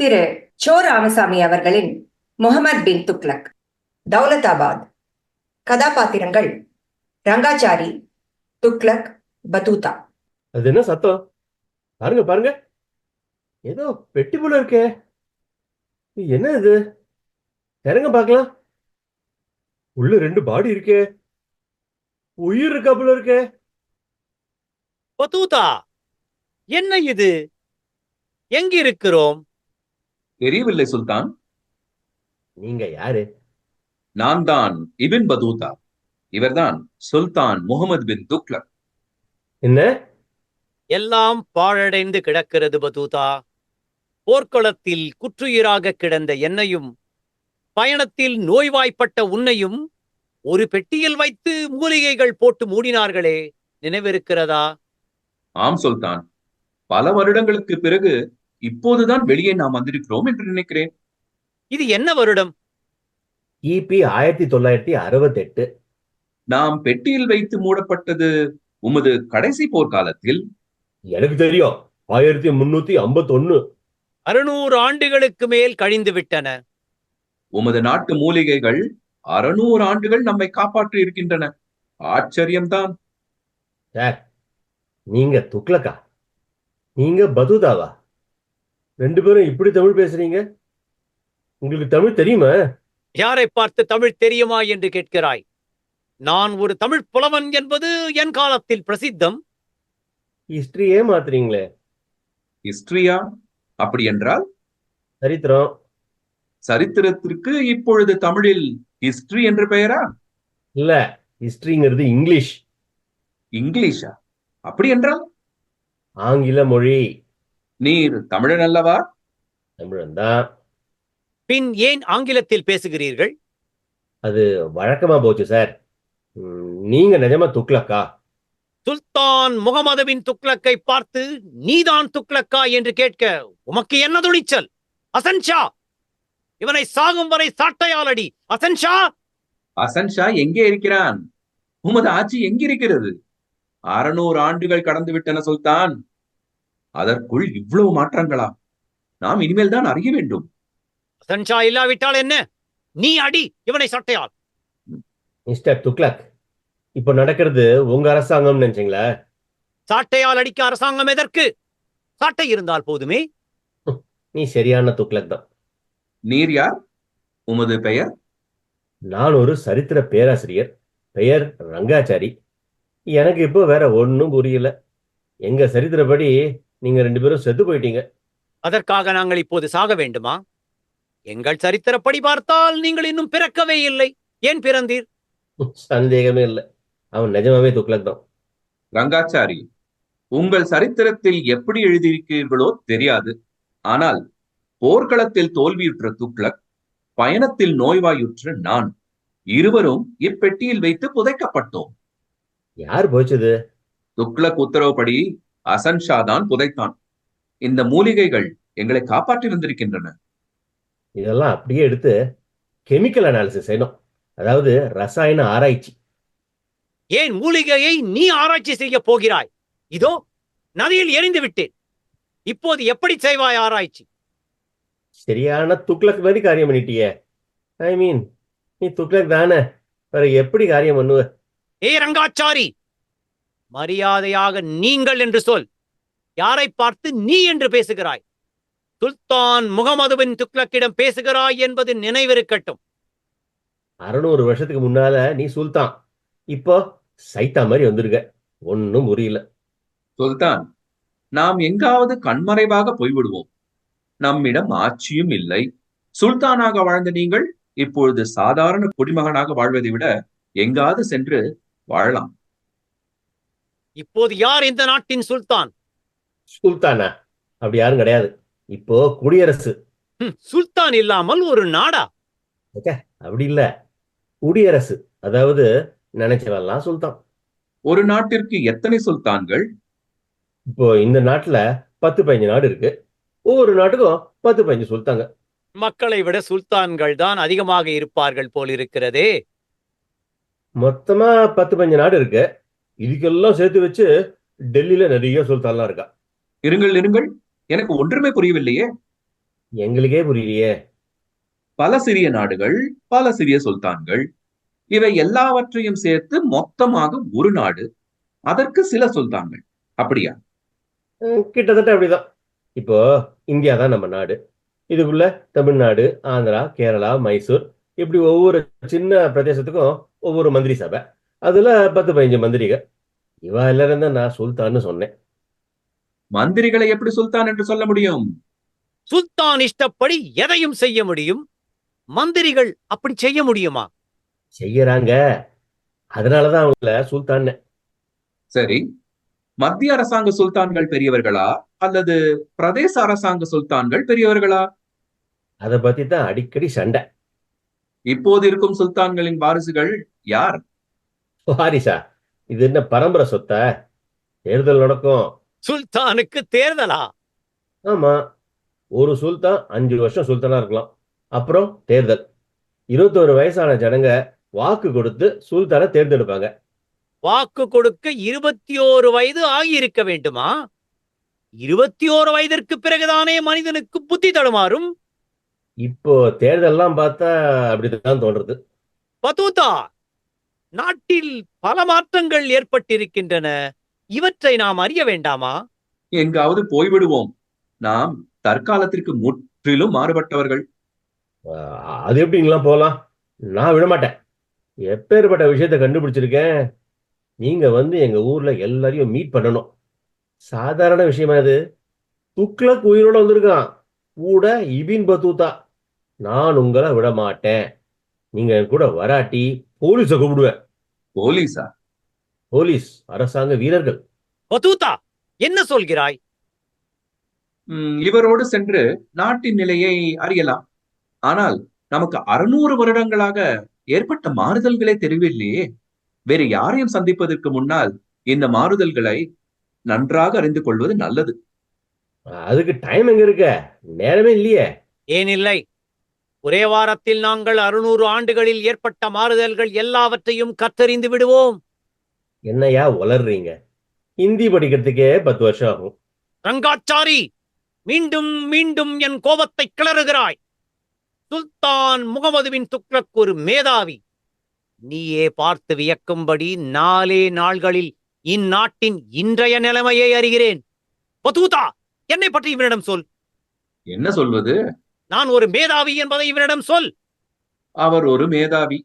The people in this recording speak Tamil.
திரு சோ ராமசாமி அவர்களின் முகமது பின் துக்ளக். தௌலதாபாத். கதாபாத்திரங்கள் ரங்காச்சாரி, துக்ளக், பதூதா. அது என்ன சத்தம்? பாருங்க பாருங்க, ஏதோ பெட்டி போல இருக்கே. என்ன இது? இறங்க பார்க்கலாம். உள்ள ரெண்டு பாடி இருக்கே, உயிர் இருக்கா போல இருக்கே. பதூதா, என்ன இது? எங்கிருக்கிறோம்? தெரியவில்லை சுல்தான். நீங்க யாரு? நான் தான் இபின் பதூதா. இவர்தான் சுல்தான் முகமது பின் துக்ளக். என்ன? எல்லாம் பாழடைந்து கிடக்கிறது பதூதா. போர்க்களத்தில் குற்றுயிராக கிடந்த என்னையும், பயணத்தில் நோய்வாய்ப்பட்ட உன்னையும் ஒரு பெட்டியில் வைத்து மூலிகைகள் போட்டு மூடினார்களே, நினைவிருக்கிறதா? ஆம் சுல்தான், பல வருடங்களுக்கு பிறகு இப்போதுதான் வெளியே நாம் வந்திருக்கிறோம் என்று நினைக்கிறேன். இது என்ன வருடம்? கிபி 1968. நாம் பெட்டியில் வைத்து மூடப்பட்டது உமது கடைசி போர்க்காலத்தில். எனக்கு தெரியும், 1351. 600 ஆண்டுகளுக்கு மேல் கழிந்து விட்டன. உமது நாட்டு மூலிகைகள் 600 ஆண்டுகள் நம்மை காப்பாற்றி இருக்கின்றன. ஆச்சரியம்தான். சார், நீங்க துக்ளக்கா? நீங்க பதூதாவா? ரெண்டு பேரும் இப்படி தமிழ் பேசுறீங்க. உங்களுக்கு தமிழ் தெரியுமா? யாரை பார்த்து தமிழ் தெரியுமா என்று கேட்கிறாய்? நான் ஒரு தமிழ் புலவன் என்பது என் காலத்தில் பிரசித்தம். ஹிஸ்டரியே மாத்துறீங்களே. ஹிஸ்டரியா? அப்படி என்றால் சரித்திரம். சரித்திரத்திற்கு இப்பொழுது தமிழில் ஹிஸ்டரி என்று பெயரா? இல்ல, ஹிஸ்டரிங்கிறது இங்கிலீஷ். இங்கிலீஷா? அப்படி என்றால் ஆங்கில மொழி. நீர் தமிழன் அல்லவா? தமிழன் தான். பின் ஏன் ஆங்கிலத்தில் பேசுகிறீர்கள்? அது வழக்கமா போச்சு சார். நீங்க நிஜமா துக்ளக்கா? சுல்தான் முகமது பின் துக்ளக்கை பார்த்து நீதான் துக்ளக்கா என்று கேட்க உமக்கு என்ன துணிச்சல்? ஹசன் ஷா, இவனை சாகும் வரை சாட்டையால் அடி. ஹசன் ஷா! ஹசன் ஷா எங்கே இருக்கிறான்? உமது ஆட்சி எங்கிருக்கிறது? 600 ஆண்டுகள் கடந்து விட்டன சுல்தான். அதற்குள் இவ்வளவு மாற்றங்களா? நாம் இனிமேல் தான் அறிய வேண்டும். ஹசன் ஷா இல்லாவிட்டால் என்ன? நீ அடி இவனை சாட்டையால். மிஸ்டர் துக்ளக், இப்ப நடக்கிறது உங்க அரசாங்கம் நினைச்சீங்களா? சாட்டையால் அடிக்க அரசாங்கம் எதற்கு? சாட்டை இருந்தால் போதுமே. நீ சரியான துக்ளக் தான். நீர் யார்? உமது பெயர்? நான் ஒரு சரித்திர பேராசிரியர். பெயர் ரங்காச்சாரி. எனக்கு இப்போ வேற ஒன்னும் புரியல. எங்க சரித்திரப்படி நீங்க ரெண்டு பேரும் செத்து போயிட்டீங்க. அதற்காக நாங்கள் இப்போது சாக வேண்டுமா? எங்கள் சரித்திரப்படி பார்த்தால் நீங்கள் இன்னும் பிறக்கவே இல்லை. ஏன் பிறந்தீர்? சந்தேகமே இல்லை, அவன் நிஜமாவே துக்ளக் தான். ரங்காச்சாரி, உங்கள் சரித்திரத்தில் எப்படி எழுதியிருக்கிறீர்களோ தெரியாது. ஆனால் போர்க்களத்தில் தோல்வியுற்ற துக்ளக், பயணத்தில் நோய்வாயுற்ற நான், இருவரும் இப்பெட்டியில் வைத்து புதைக்கப்பட்டோம். யார் போச்சது? துக்ளக் உத்தரவுப்படி ஹசன் ஷா தான் புதைத்தான். இந்த மூலிகைகள் எங்களை காப்பாற்றி வந்திருக்கின்றன. இதெல்லாம் அப்படியே எடுத்து கெமிக்கல் அனாலிசிஸ் செய்யணும், அதாவது ரசாயன ஆராய்ச்சி. ஏன் மூலிகையை நீ ஆராய்ச்சி செய்ய போகிறாய்? இதோ நதியில் எரிந்து விட்டேன். இப்போது எப்படி செய்வாய் ஆராய்ச்சி? சரியான துக்ளக் மாதிரி காரியம் பண்ணிட்டியே. ஐ மீன், நீ துக்ளக் தானே, வேற எப்படி காரியம் பண்ணுவ? ஏ ரங்காச்சாரி, மரியாதையாக நீங்கள் என்று சொல். யாரை பார்த்து நீ என்று பேசுகிறாய்? சுல்தான் முகமது பின் துக்ளக்கிடம் பேசுகிறாய் என்பது நினைவிருக்கட்டும். 600 வருஷத்துக்கு முன்னால நீ சுல்தான், இப்போ சைத்தா மாதிரி வந்திருக்க. ஒன்னும் புரியல. சுல்தான், நாம் எங்காவது கண்மறைவாக போய்விடுவோம். நம்மிடம் ஆட்சியும் இல்லை. சுல்தானாக வாழ்ந்த நீங்கள் இப்பொழுது சாதாரண குடிமகனாக வாழ்வதை விட எங்காவது சென்று வாழலாம். இப்போது யார் இந்த நாட்டின் சுல்தான்? சுல்தானா? அப்படி யாரும் கிடையாது. இப்போ குடியரசு. சுல்தான் இல்லாமல் ஒரு நாடா? அப்படி இல்ல, குடியரசு. அதாவது நினைச்சவெல்லாம் சுல்தான். ஒரு நாட்டிற்கு எத்தனை சுல்தான்கள்? இப்போ இந்த நாட்டுல 10-15 நாடு இருக்கு. ஒவ்வொரு நாட்டுக்கும் 10-15 சுல்தாங்க. மக்களை விட சுல்தான்கள் தான் அதிகமாக இருப்பார்கள் போலிருக்கிறதே. மொத்தமா 10-15 நாடு இருக்கு. இதுக்கெல்லாம் சேர்த்து வச்சு டெல்லியில நிறைய சுல்தான்லாம் இருக்கா. இருங்கள் இருங்கள், எனக்கு ஒன்றுமே புரியவில்லையே. எங்களுக்கே புரியலையே. பல சிறிய நாடுகள், பல சிறிய சுல்தான்கள், இவை எல்லாவற்றையும் சேர்த்து மொத்தமாக ஒரு நாடு. அதற்கு சில சுல்தான்கள். அப்படியா? கிட்டத்தட்ட அப்படிதான். இப்போ இந்தியா தான் நம்ம நாடு. இதுக்குள்ள தமிழ்நாடு, ஆந்திரா, கேரளா, மைசூர், இப்படி ஒவ்வொரு சின்ன பிரதேசத்துக்கும் ஒவ்வொரு மந்திரி சபை. அதுல 10-15 மந்திரிகள். இவா எல்லாரும் தான் நான் சுல்தான்னு சொன்னேன். மந்திரிகளை எப்படி சுல்தான் என்று சொல்ல முடியும்? சுல்தான் இஷ்டப்படி எதையும் செய்ய முடியும். மந்திரிகள் அப்படி செய்ய முடியுமா? செய்யறாங்க. அதனாலதான் அவங்கள சுல்தான். சரி, மத்திய அரசாங்க சுல்தான்கள் பெரியவர்களா அல்லது பிரதேச அரசாங்க சுல்தான்கள் பெரியவர்களா? அதை பத்தி தான் அடிக்கடி சண்டை. இப்போது இருக்கும் சுல்தான்களின் வாரிசுகள் யார்? வாரிசா? இது என்ன பரம்பரை சொத்தா? தேர்தல் நடக்கும். சுல்தானுக்கு தேர்தலா? ஆமா, ஒரு சுல்தான் 5 வருஷம் சுல்தானா இருக்கலாம். அப்புறம் தேர்தல். 21 வயசான ஜனங்க வாக்கு கொடுத்து சுல்தானை தேர்ந்தெடுப்பாங்க. வாக்கு கொடுக்க 21 வயது ஆகியிருக்க வேண்டுமா? 21 வயதிற்கு பிறகுதானே மனிதனுக்கு புத்தி தடுமாறும். இப்போ தேர்தல்லாம் பார்த்தா அப்படித்தான் தோன்றது. பதூதா, நாட்டில் பல மாற்றங்கள் ஏற்பட்டிருக்கின்றன. இவற்றை நாம் அறிய வேண்டாமா? எங்காவது போய்விடுவோம். நாம் தற்காலத்திற்கு முற்றிலும் மாறுபட்டவர்கள். அது எப்படிங்களாம் போலாம்? நான் விடமாட்டேன். எப்பேற்பட்ட விஷயத்தை கண்டுபிடிச்சிருக்கேன். நீங்க வந்து எங்க ஊர்ல எல்லாரையும் மீட் பண்ணணும். சாதாரண விஷயமா இது? துக்ளக் உயிரோட வந்திருக்கான். கூட இபின் பத்தூதா. நான் உங்களை விட மாட்டேன். நீங்க என் கூட வராட்டி போலீஸை கூப்பிடுவேன். போலீசா? போலீஸ் அரசாங்க வீரர்கள். பதூதா, என்ன சொல்கிறாய்? இவரோடு சென்று நாட்டின் நிலையை அறியலாம். ஆனால் நமக்கு 600 வருடங்களாக ஏற்பட்ட மாறுதல்களே தெரியவில்லையே. வேறு யாரையும் சந்திப்பதற்கு முன்னால் இந்த மாறுதல்களை நன்றாக அறிந்து கொள்வது நல்லது. அதுக்கு டைம் எங்க இருக்க? நேரமே இல்லையே. ஏன் இல்லை? ஒரே வாரத்தில் நாங்கள் 600 ஆண்டுகளில் ஏற்பட்ட மாறுதல்கள் எல்லாவற்றையும் கற்றறிந்து விடுவோம். என்னையா உளர்றீங்க? ஹிந்தி படிக்கிறதுக்கே 10 வருஷம் ஆகும். ரங்காச்சாரி, மீண்டும் மீண்டும் என் கோபத்தை கிளறுகிறாய். சுல்தான் முகமது பின் துக்ளக் ஒரு மேதாவி. நீயே பார்த்து வியக்கும்படி 4 நாள்களில் இந்நாட்டின் இன்றைய நிலைமையை அறிகிறேன். பதூதா, என்னை பற்றி இவனிடம் சொல். என்ன சொல்வது? நான் ஒரு மேதாவி என்பதை இவனிடம் சொல். அவர் ஒரு மேதாவி.